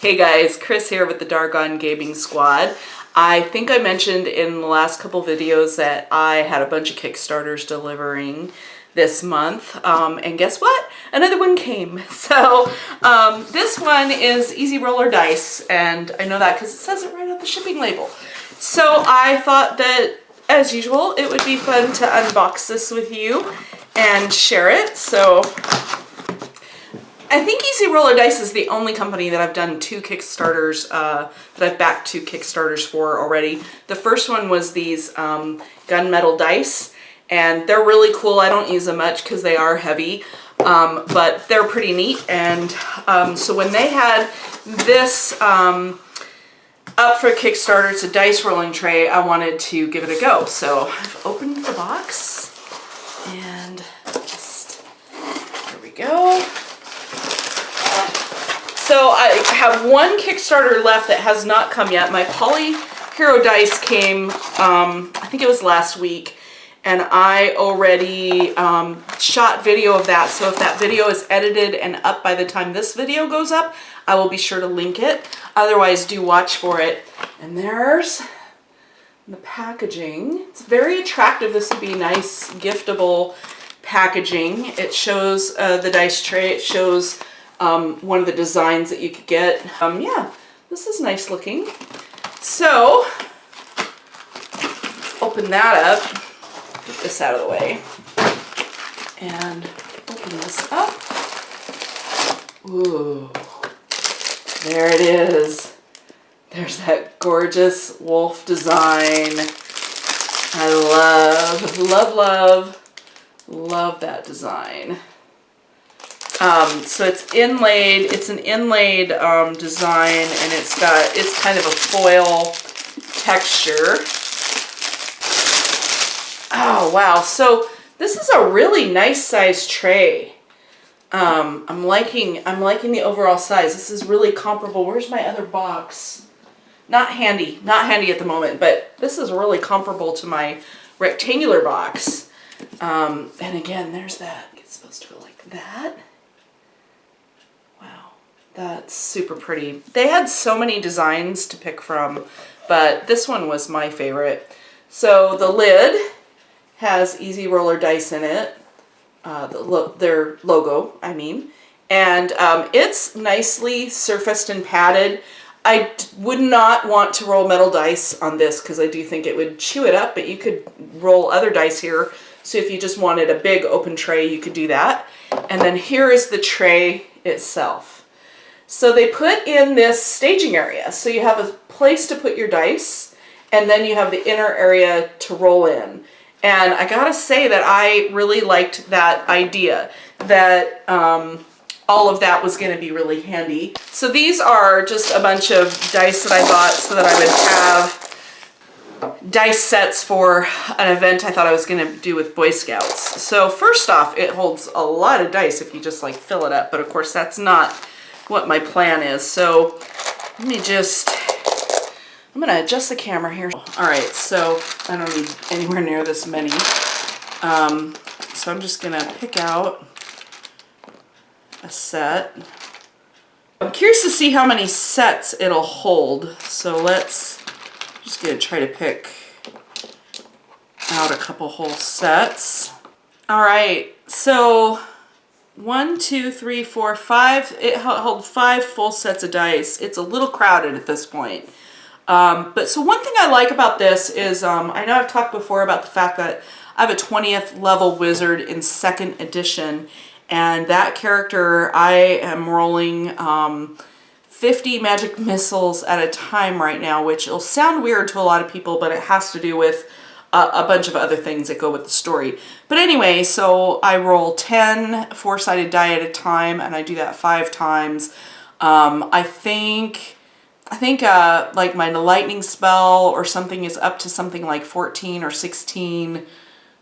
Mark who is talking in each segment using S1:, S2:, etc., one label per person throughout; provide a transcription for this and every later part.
S1: Hey guys, Chris here with the Dargon Gaming Squad. I think I mentioned in the last couple videos that I had a bunch of Kickstarters delivering this month, and guess what? Another one came. So this one is Easy Roller Dice, and I know that because it says it right on the shipping label. So I thought that, as usual, it would be fun to unbox this with you and share it. So I think Easy Roller Dice is the only company that I've done two Kickstarters, that I've backed two Kickstarters for already. The first one was these gunmetal dice, and they're really cool. I don't use them much because they are heavy, but they're pretty neat. And so when they had this up for Kickstarter, it's a dice rolling tray, I wanted to give it a go. So I've opened the box, and just, there we go. So I have one Kickstarter left that has not come yet. My Poly Hero dice came, I think it was last week, and I already shot video of that. So if that video is edited and up by the time this video goes up, I will be sure to link it. Otherwise, do watch for it. And there's the packaging. It's very attractive. This would be nice giftable packaging. It shows the dice tray. It shows one of the designs that you could get. Yeah, this is nice looking. So, open that up, get this out of the way, and open this up. Ooh, there it is. There's that gorgeous wolf design. I love that design. So it's inlaid, it's an inlaid design, and it's kind of a foil texture. Oh wow, so this is a really nice size tray. I'm liking the overall size. This is really comparable. Where's my other box? Not handy at the moment, but this is really comparable to my rectangular box. And again, there's that. It's supposed to go like that. Wow, that's super pretty. They had so many designs to pick from, but this one was my favorite. So the lid has Easy Roller Dice in it, their logo, I mean, and it's nicely surfaced and padded. I would not want to roll metal dice on this because I do think it would chew it up, but you could roll other dice here. So if you just wanted a big open tray, you could do that. And then here is the tray itself. So they put in this staging area. So you have a place to put your dice, and then you have the inner area to roll in. And I gotta say that I really liked that idea, that all of that was gonna be really handy. So these are just a bunch of dice that I bought so that I would have dice sets for an event I thought I was gonna do with Boy Scouts. So first off, it holds a lot of dice if you just like fill it up, but of course that's not what my plan is. So let me just, I'm gonna adjust the camera here. All right, so I don't need anywhere near this many. So I'm just gonna pick out a set. I'm curious to see how many sets it'll hold. So let's just gonna try to pick out a couple whole sets. All right, so 1, 2, 3, 4, 5. It held 5 full sets of dice. It's a little crowded at this point. But so one thing I like about this is, I know I've talked before about the fact that I have a 20th level wizard in 2nd edition, and that character I am rolling 50 magic missiles at a time right now, which will sound weird to a lot of people, but it has to do with a bunch of other things that go with the story. But anyway, so I roll 10 4-sided die at a time, and I do that 5 times. I think like my lightning spell or something is up to something like 14 or 16.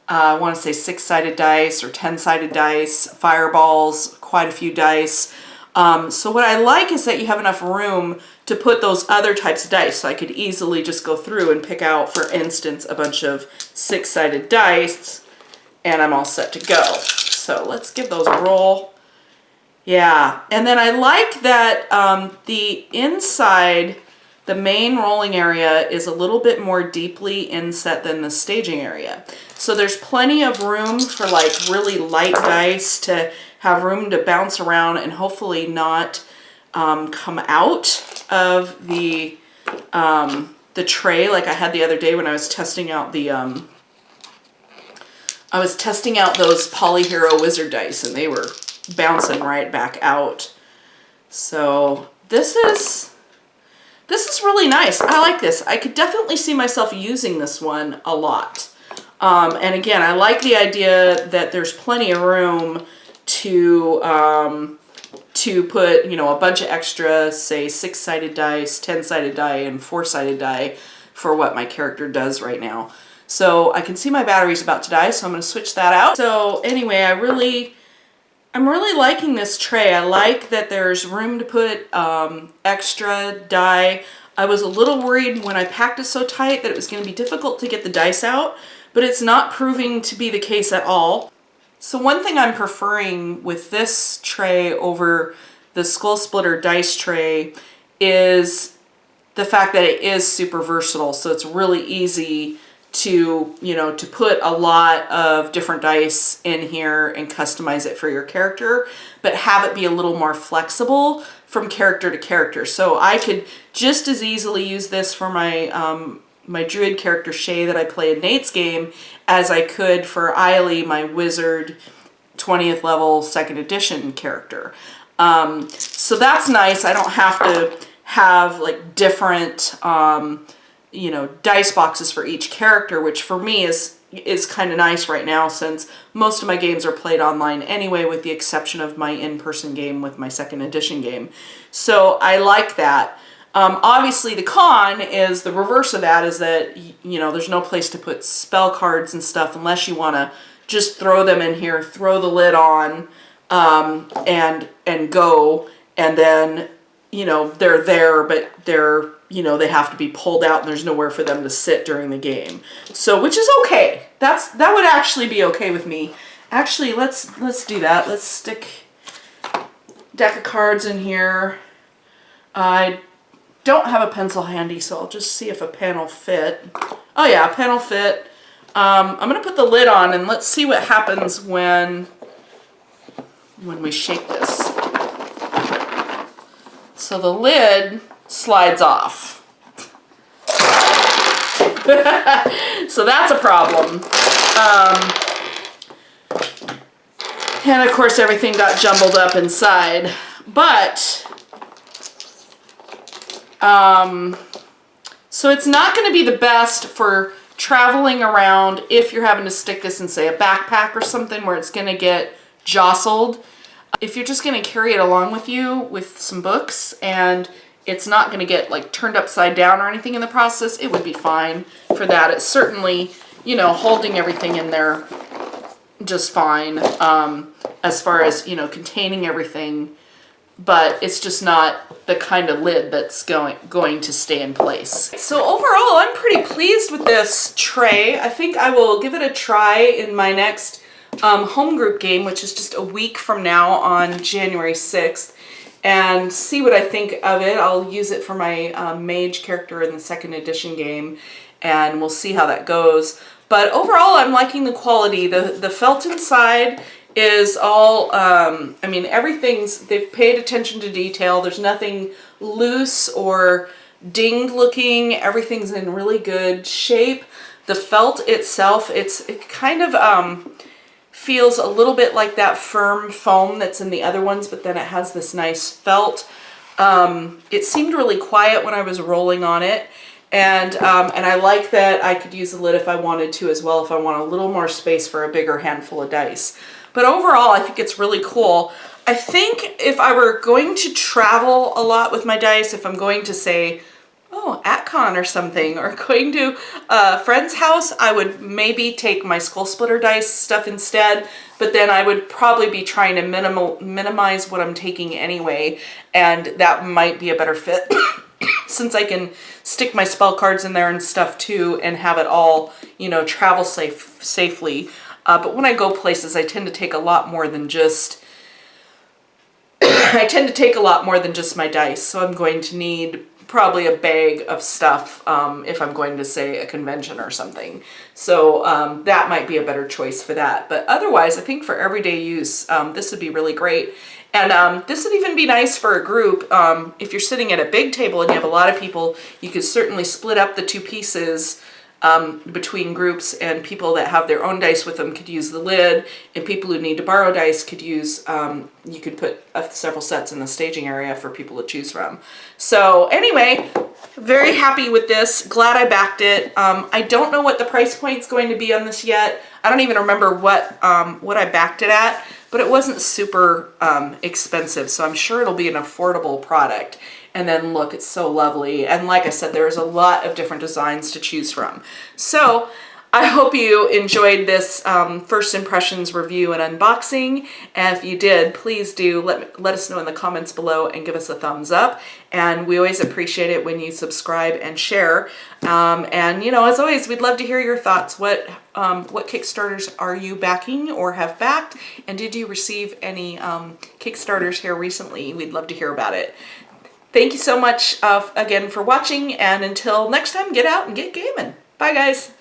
S1: I want to say 6-sided dice or 10-sided dice. Fireballs, quite a few dice. So what I like is that you have enough room to put those other types of dice. So I could easily just go through and pick out, for instance, a bunch of 6-sided dice, and I'm all set to go. So let's give those a roll. Yeah, and then I like that the inside, the main rolling area is a little bit more deeply inset than the staging area. So there's plenty of room for like really light dice to have room to bounce around and hopefully not come out of the tray like I had the other day when I was testing out the those Polyhero Wizard dice, and they were bouncing right back out. So this is really nice. I like this. I could definitely see myself using this one a lot. And again, I like the idea that there's plenty of room to put, you know, a bunch of extra, say 6-sided dice, 10-sided die, and 4-sided die for what my character does right now. So I can see my battery's about to die, so I'm going to switch that out. So anyway, I'm really liking this tray. I like that there's room to put extra die. I was a little worried when I packed it so tight that it was going to be difficult to get the dice out, but it's not proving to be the case at all. So one thing I'm preferring with this tray over the Skull Splitter dice tray is the fact that it is super versatile. So it's really easy to, you know, to put a lot of different dice in here and customize it for your character, but have it be a little more flexible from character to character. So I could just as easily use this for my my druid character Shay that I play in Nate's game as I could for Eiley, my wizard 20th level 2nd edition character. So that's nice. I don't have to have like different you know, dice boxes for each character, which for me is kind of nice right now since most of my games are played online anyway, with the exception of my in-person game with my 2nd edition game. So I like that. Obviously the con is the reverse of that, is that, you know, there's no place to put spell cards and stuff unless you want to just throw them in here, throw the lid on, and go, and then, you know, they're there, but they're, you know, they have to be pulled out and there's nowhere for them to sit during the game. So, which is okay. That would actually be okay with me. Actually, let's do that. Let's stick a deck of cards in here. I don't have a pencil handy, so I'll just see if a pen will fit. Oh yeah, a pen will fit. I'm going to put the lid on and let's see what happens when we shake this. So the lid slides off. So that's a problem. And of course everything got jumbled up inside. But, so it's not going to be the best for traveling around if you're having to stick this in, say, a backpack or something where it's going to get jostled. If you're just going to carry it along with you with some books and it's not going to get like turned upside down or anything in the process, it would be fine for that. It's certainly, you know, holding everything in there just fine, as far as, you know, containing everything, but it's just not the kind of lid that's going to stay in place. So overall, I'm pretty pleased with this tray. I think I will give it a try in my next home group game, which is just a week from now on January 6th, and see what I think of it. I'll use it for my mage character in the 2nd edition game, and we'll see how that goes. But overall, I'm liking the quality. The felt inside is all, I mean, they've paid attention to detail. There's nothing loose or dinged looking. Everything's in really good shape. The felt itself, it kind of feels a little bit like that firm foam that's in the other ones, but then it has this nice felt. It seemed really quiet when I was rolling on it. And I like that I could use the lid if I wanted to as well, if I want a little more space for a bigger handful of dice. But overall, I think it's really cool. I think if I were going to travel a lot with my dice, if I'm going to say, oh, AtCon or something, or going to a friend's house, I would maybe take my Skull Splitter dice stuff instead, but then I would probably be trying to minimize what I'm taking anyway, and that might be a better fit since I can stick my spell cards in there and stuff too and have it all, you know, travel safely. But when I go places, I tend to take a lot more than just I tend to take a lot more than just my dice, so I'm going to need probably a bag of stuff if I'm going to, say, a convention or something. So that might be a better choice for that. But otherwise, I think for everyday use, this would be really great. And this would even be nice for a group. If you're sitting at a big table and you have a lot of people, you could certainly split up the two pieces between groups, and people that have their own dice with them could use the lid, and people who need to borrow dice could use, you could put several sets in the staging area for people to choose from. So anyway, very happy with this. Glad I backed it. I don't know what the price point's going to be on this yet. I don't even remember what I backed it at, but it wasn't super expensive, so I'm sure it'll be an affordable product. And then look, it's so lovely. And like I said, there's a lot of different designs to choose from. So I hope you enjoyed this first impressions review and unboxing. And if you did, please do let us know in the comments below and give us a thumbs up. And we always appreciate it when you subscribe and share. And you know, as always, we'd love to hear your thoughts. What Kickstarters are you backing or have backed? And did you receive any Kickstarters here recently? We'd love to hear about it. Thank you so much again for watching, and until next time, get out and get gaming. Bye, guys.